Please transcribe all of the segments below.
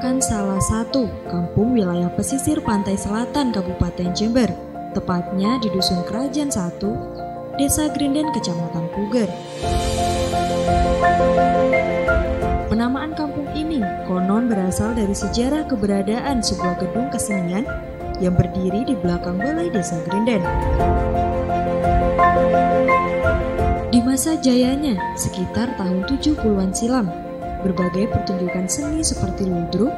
merupakan salah satu kampung wilayah pesisir pantai selatan Kabupaten Jember, tepatnya di Dusun Kerajaan 1, Desa Grenden, Kecamatan Puger. Penamaan kampung ini konon berasal dari sejarah keberadaan sebuah gedung kesenian yang berdiri di belakang balai Desa Grenden. Di masa jayanya, sekitar tahun 70-an silam, berbagai pertunjukan seni seperti ludruk,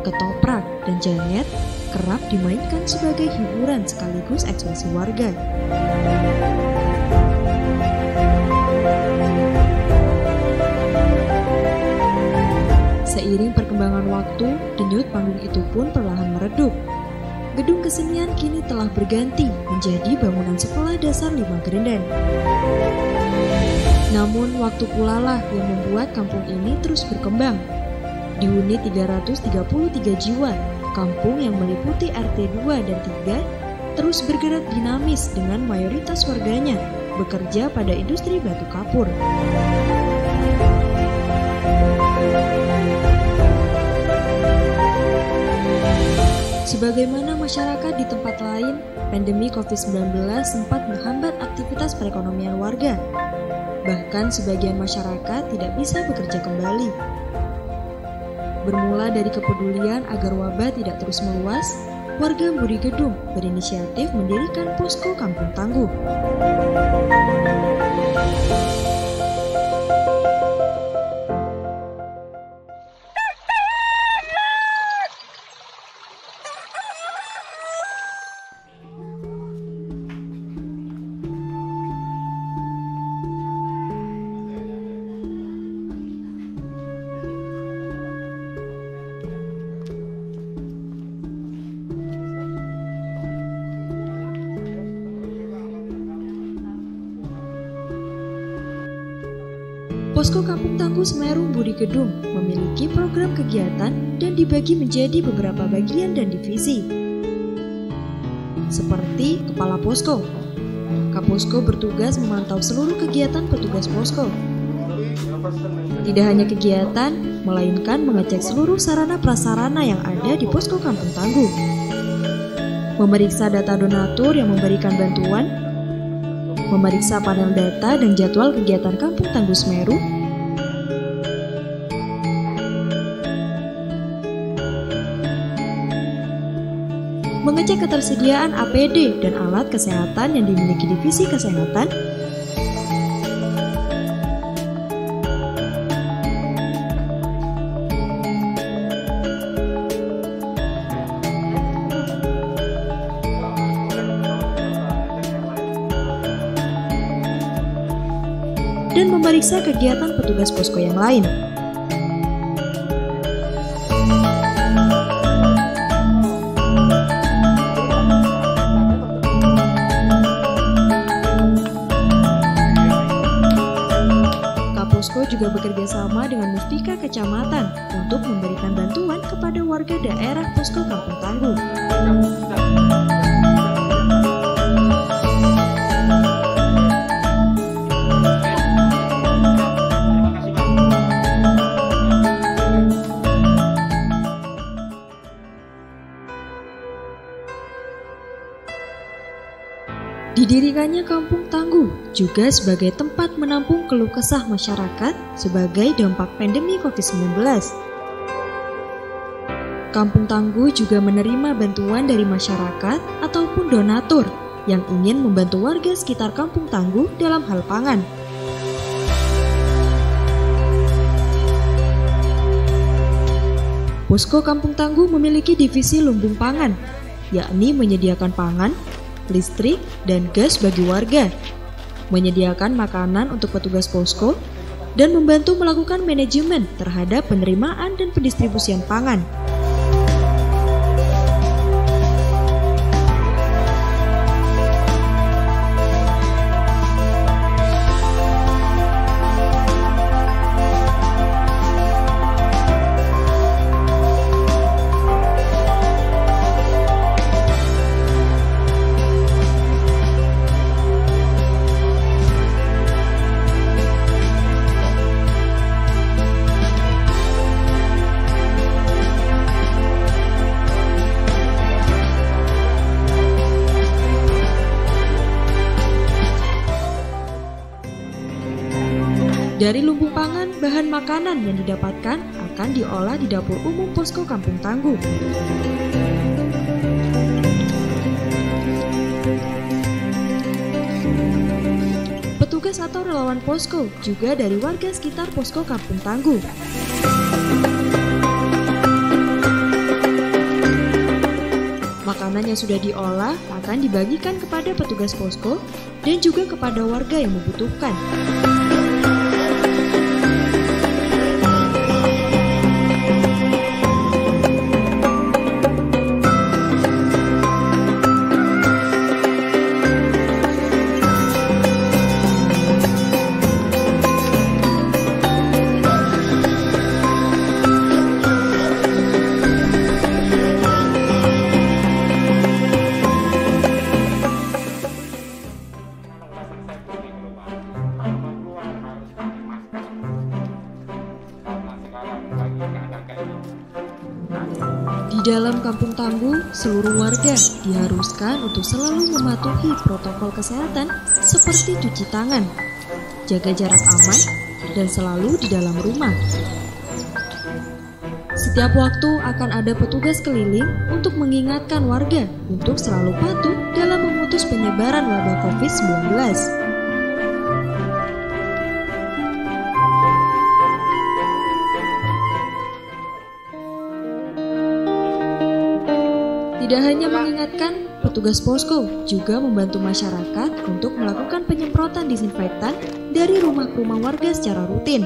ketoprak, dan janet kerap dimainkan sebagai hiburan sekaligus ekspresi warga. Seiring perkembangan waktu, denyut panggung itu pun perlahan meredup. Gedung kesenian kini telah berganti menjadi bangunan sekolah dasar 5 Grenden. Namun waktu pulalah yang membuat kampung ini terus berkembang. Dihuni 333 jiwa, kampung yang meliputi RT 2 dan 3 terus bergerak dinamis dengan mayoritas warganya bekerja pada industri batu kapur. Sebagaimana masyarakat di tempat lain, pandemi COVID-19 sempat menghambat aktivitas perekonomian warga. Bahkan sebagian masyarakat tidak bisa bekerja kembali. Bermula dari kepedulian agar wabah tidak terus meluas, warga Mburi Gedung berinisiatif mendirikan posko Kampung Tangguh. Posko Kampung Tangguh Semeru Mburi Gedung memiliki program kegiatan dan dibagi menjadi beberapa bagian dan divisi. Seperti Kepala Posko. Kaposko bertugas memantau seluruh kegiatan petugas posko. Tidak hanya kegiatan, melainkan mengecek seluruh sarana prasarana yang ada di Posko Kampung Tangguh. Memeriksa data donatur yang memberikan bantuan, memeriksa panel data dan jadwal kegiatan Kampung Tangguh Semeru, mengecek ketersediaan APD dan alat kesehatan yang dimiliki divisi kesehatan, dan memeriksa kegiatan petugas posko yang lain. Kaposko juga bekerja sama dengan Muspika Kecamatan untuk memberikan bantuan kepada warga daerah Posko Kampung Tangguh. Didirikannya Kampung Tangguh juga sebagai tempat menampung keluh kesah masyarakat sebagai dampak pandemi COVID-19. Kampung Tangguh juga menerima bantuan dari masyarakat ataupun donatur yang ingin membantu warga sekitar Kampung Tangguh dalam hal pangan. Posko Kampung Tangguh memiliki divisi lumbung pangan, yakni menyediakan pangan, listrik, dan gas bagi warga, menyediakan makanan untuk petugas posko, dan membantu melakukan manajemen terhadap penerimaan dan pendistribusian pangan. Dari lumbung pangan, bahan makanan yang didapatkan akan diolah di dapur umum Posko Kampung Tangguh. Petugas atau relawan posko juga dari warga sekitar Posko Kampung Tangguh. Makanan yang sudah diolah akan dibagikan kepada petugas posko dan juga kepada warga yang membutuhkan. Di dalam Kampung Tangguh, seluruh warga diharuskan untuk selalu mematuhi protokol kesehatan seperti cuci tangan, jaga jarak aman, dan selalu di dalam rumah. Setiap waktu akan ada petugas keliling untuk mengingatkan warga untuk selalu patuh dalam memutus penyebaran wabah COVID-19. Tidak hanya mengingatkan, petugas posko juga membantu masyarakat untuk melakukan penyemprotan disinfektan dari rumah ke rumah warga secara rutin.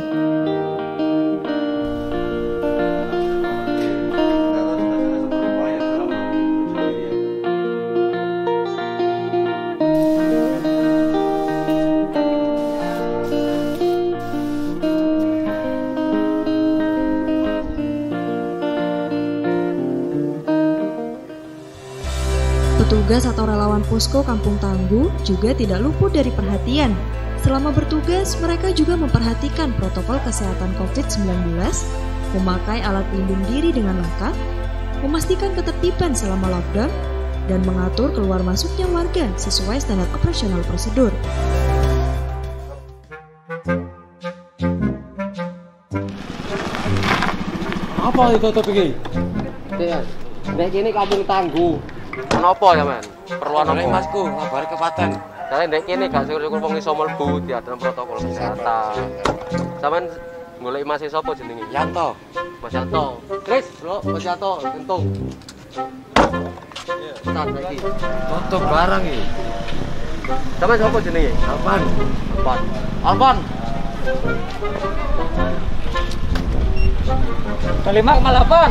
Petugas atau relawan Posko Kampung Tangguh juga tidak luput dari perhatian. Selama bertugas, mereka juga memperhatikan protokol kesehatan COVID-19, memakai alat pelindung diri dengan lengkap, memastikan ketertiban selama lockdown, dan mengatur keluar masuknya warga sesuai standar operasional prosedur. Apa itu topik ini? Nek kene Kampung Tangguh. Kenapa ya, Men? Perlu ana Masku, ngabari kepaten. Saya nek kene gak syukur-syukur wong iso mlebu diatur protokol kesehatan. Sampeyan golek Mas sapa jenenge? Yanto. Mas Yanto. Chris, Bro, Mas Yanto, entung. Iya, start lagi. Foto barang iki. Sampeyan sapa jenenge? Alvan. Alvan. Alvan. Kelima malapan.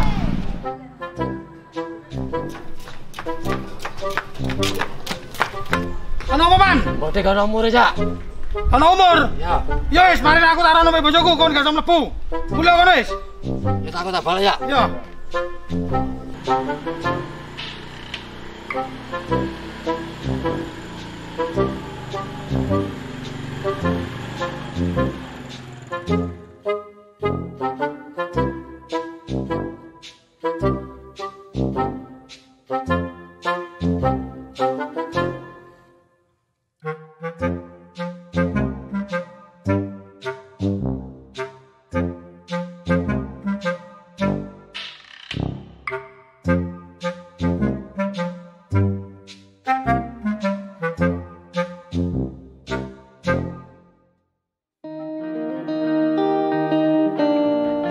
Ono apa, Man? Bote kan umur aja. Ono umur? Ya. Ya wis, mari aku tak rano mbek bojoku kon gak iso mlebu. Mulai kono wis. Ya aku tak balik ya. Ya.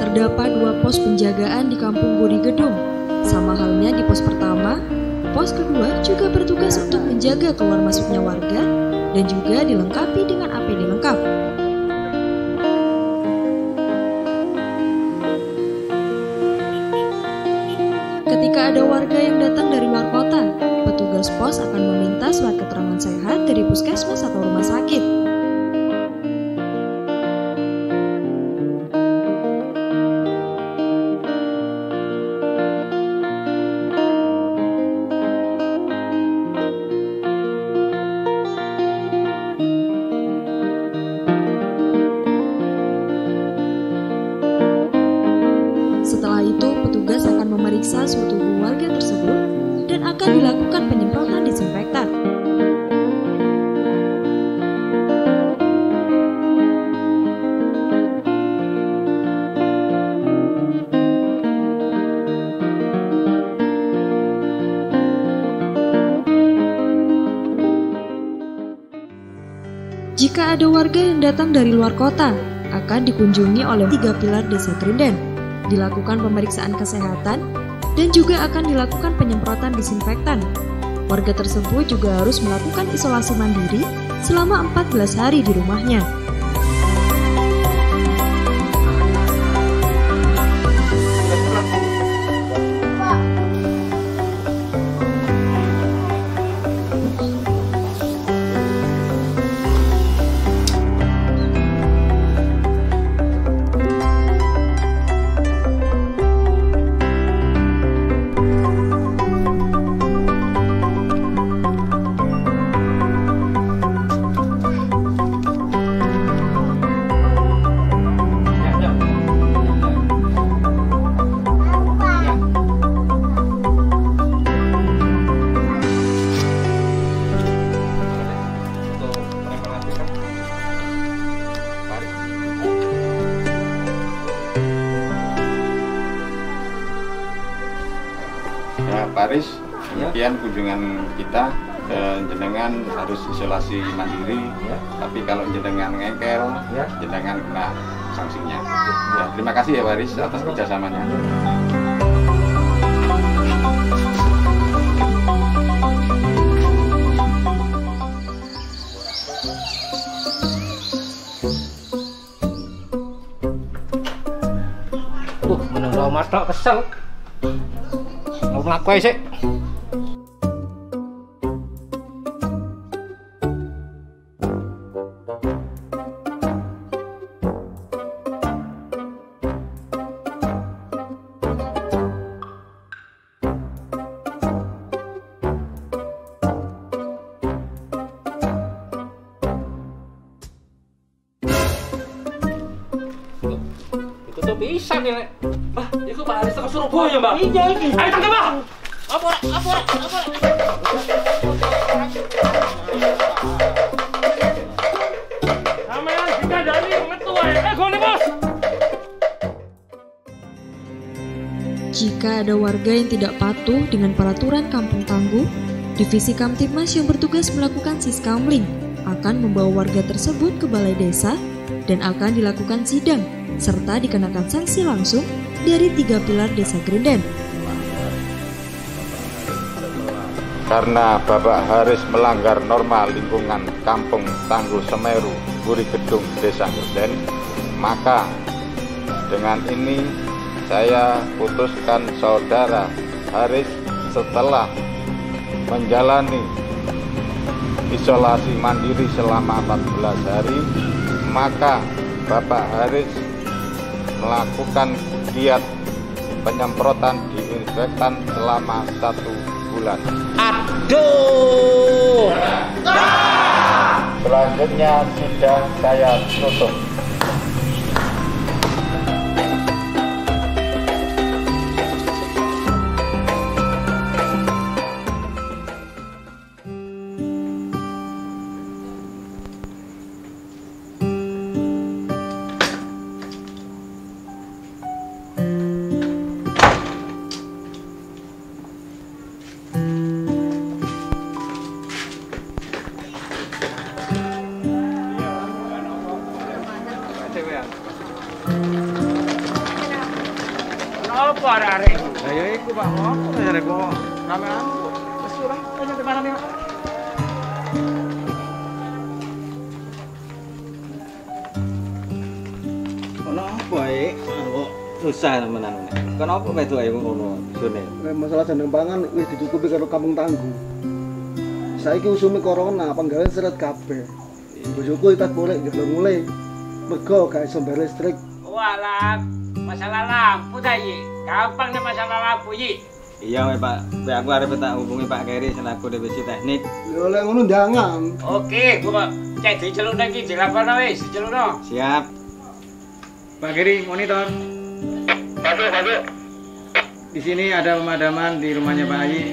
Terdapat 2 pos penjagaan di Kampung Budi Gedung. Sama halnya di pos pertama, pos kedua juga bertugas untuk menjaga keluar masuknya warga dan juga dilengkapi dengan APD lengkap. Ketika ada warga yang datang dari luar kota, petugas pos akan meminta surat keterangan sehat dari puskesmas atau rumah sakit. Setelah itu, petugas akan memeriksa suhu tubuh warga tersebut dan akan dilakukan penyemprotan disinfektan. Jika ada warga yang datang dari luar kota, akan dikunjungi oleh 3 pilar Desa Grenden, dilakukan pemeriksaan kesehatan, dan juga akan dilakukan penyemprotan disinfektan. Warga tersebut juga harus melakukan isolasi mandiri selama 14 hari di rumahnya. Ya, Paris, demikian kunjungan kita. Jenengan harus isolasi mandiri, tapi kalau jenengan ngengkel, jenengan kena sanksinya. Ya, terima kasih ya Paris atas kerjasamanya. Menurut mata kesel. Mau ngaku sih. Itu tuh bisa nih, Lek. Ah, itu Pak Aris ke Surabaya, Mbak. Iya, ini. Ayo tangkap, Mbak. Apa? Sampeyan dikandani metu wae. Gone, Bos. Jika ada warga yang tidak patuh dengan peraturan kampung tangguh, Divisi Kamtibmas yang bertugas melakukan siskamling akan membawa warga tersebut ke balai desa dan akan dilakukan sidang serta dikenakan sanksi langsung dari 3 pilar Desa Grenden. Karena Bapak Haris melanggar norma lingkungan Kampung Tangguh Semeru, Buri Gedung, Desa Grenden, maka dengan ini saya putuskan Saudara Haris setelah menjalani isolasi mandiri selama 14 hari, maka Bapak Haris melakukan giat penyemprotan disinfektan selama 1 bulan. Aduh. Selanjutnya sidang saya tutup. Apa arek? Lah ya iku Pak, ngopo arek kok ramean. Wis ora, ayo ke mana nih? Ono apa kok susah temenan. Kenapa metu ae ngono sune? Masalah jeneng pangan wis dicukupi karo Kampung Tangguh. Saiki usume corona, penggawean seret kabeh. Bojoku tak boleh njaluk mulai. Mergo gak iso bayar listrik. Walah, masalah lampu ta iki. Gampang nih masalah lampu iki. Iya weh Pak, aku arep tak hubungi Pak Keri selaku divisi teknik. Ya oleh ngono ndangan. Oke, gua cek dicelukno iki dilaporno wis, dicelukno. Siap. Pak Keri, monitor. Masuk. Di sini ada pemadaman di rumahnya Pak Ayi.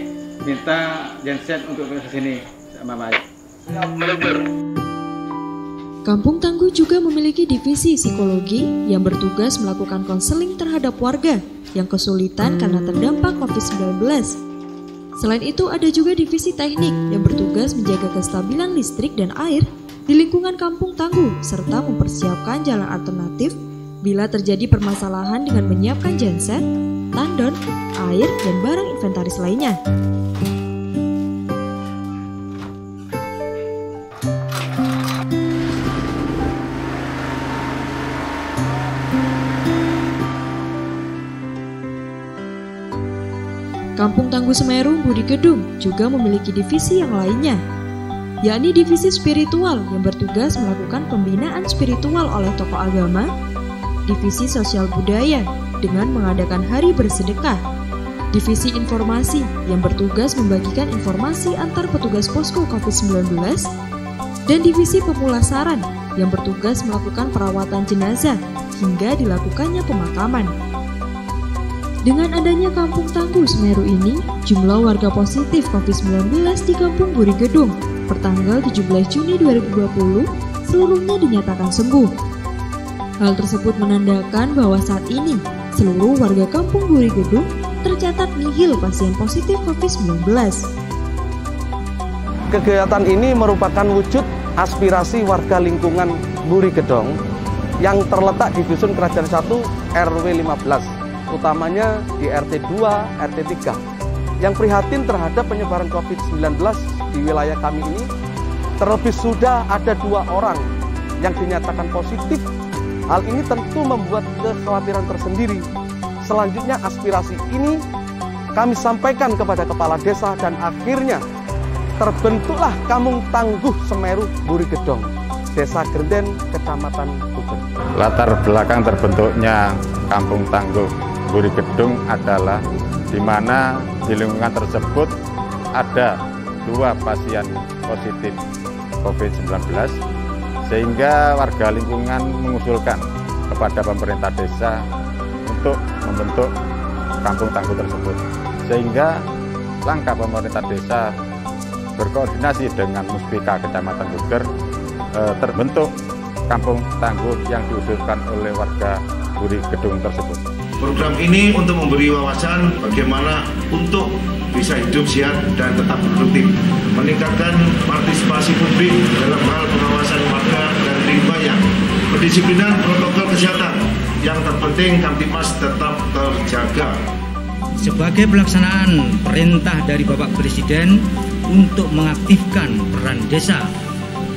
Minta genset untuk ke sini sama Pak Ayi. Siap, meluncur. Kampung Tangguh juga memiliki divisi psikologi yang bertugas melakukan konseling terhadap warga yang kesulitan karena terdampak COVID-19. Selain itu ada juga divisi teknik yang bertugas menjaga kestabilan listrik dan air di lingkungan Kampung Tangguh serta mempersiapkan jalan alternatif bila terjadi permasalahan dengan menyiapkan genset, tandon, air, dan barang inventaris lainnya. Kampung Tangguh Semeru Budi Gedung juga memiliki divisi yang lainnya, yakni divisi spiritual yang bertugas melakukan pembinaan spiritual oleh tokoh agama, divisi sosial budaya dengan mengadakan hari bersedekah, divisi informasi yang bertugas membagikan informasi antar petugas posko COVID-19, dan divisi pemulasaran yang bertugas melakukan perawatan jenazah hingga dilakukannya pemakaman. Dengan adanya Kampung Tangguh Semeru ini, jumlah warga positif COVID-19 di Kampung Buri Gedung pertanggal 17 Juni 2020 seluruhnya dinyatakan sembuh. Hal tersebut menandakan bahwa saat ini seluruh warga Kampung Buri Gedung tercatat nihil pasien positif COVID-19. Kegiatan ini merupakan wujud aspirasi warga lingkungan Buri Gedong yang terletak di Dusun Kerajaan 1 RW 15. Utamanya di RT 2, RT 3 yang prihatin terhadap penyebaran COVID-19 di wilayah kami ini. Terlebih sudah ada 2 orang yang dinyatakan positif. Hal ini tentu membuat kekhawatiran tersendiri. Selanjutnya aspirasi ini kami sampaikan kepada kepala desa dan akhirnya terbentuklah Kampung Tangguh Semeru Buri Gedong, Desa Grenden, Kecamatan Tugen. Latar belakang terbentuknya Kampung Tangguh Buri Gedung adalah di mana di lingkungan tersebut ada 2 pasien positif COVID-19 sehingga warga lingkungan mengusulkan kepada pemerintah desa untuk membentuk Kampung Tangguh tersebut, sehingga langkah pemerintah desa berkoordinasi dengan Muspika Kecamatan Tuger terbentuk Kampung Tangguh yang diusulkan oleh warga Buri Gedung tersebut. Program ini untuk memberi wawasan bagaimana untuk bisa hidup sehat dan tetap produktif, meningkatkan partisipasi publik dalam hal pengawasan warga dan lingkungannya, pendisiplinan protokol kesehatan, yang terpenting Kamtibmas tetap terjaga. Sebagai pelaksanaan perintah dari Bapak Presiden untuk mengaktifkan peran desa,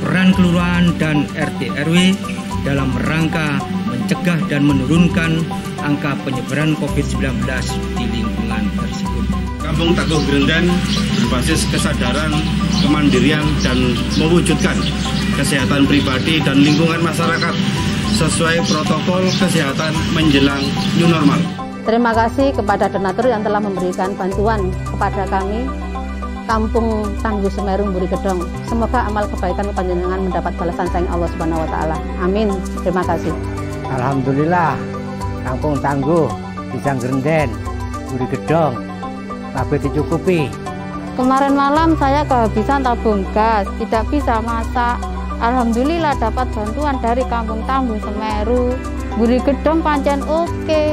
peran kelurahan dan RT RW dalam rangka mencegah dan menurunkan angka penyebaran COVID-19 di lingkungan tersebut. Kampung Tangguh Grenden berbasis kesadaran, kemandirian, dan mewujudkan kesehatan pribadi dan lingkungan masyarakat sesuai protokol kesehatan menjelang new normal. Terima kasih kepada donatur yang telah memberikan bantuan kepada kami, Kampung Tangguh Semeru Buri Gedong. Semoga amal kebaikan panjenengan mendapat balasan sayang Allah Subhanahu wa taala. Amin. Terima kasih. Alhamdulillah, Kampung Tangguh, Desa Grenden, Buri Gedong, kabeh dicukupi. Kemarin malam saya kehabisan tabung gas, tidak bisa masak. Alhamdulillah dapat bantuan dari Kampung Tangguh Semeru Buri Gedong pancen oke.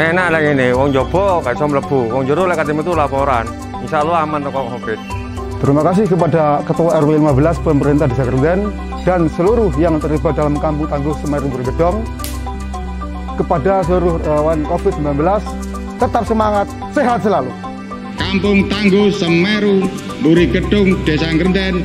Enak lah ini, wong jopo gak iso mlebu, wong jero lek ketemu itu laporan. Insya Allah aman kok COVID. Terima kasih kepada Ketua RW 15 Pemerintah Desa Grenden dan seluruh yang terlibat dalam Kampung Tangguh Semeru Buri Gedong. Kepada seluruh relawan COVID-19, tetap semangat, sehat selalu. Kampung Tangguh Semeru Buri Gedong, Desa Grenden,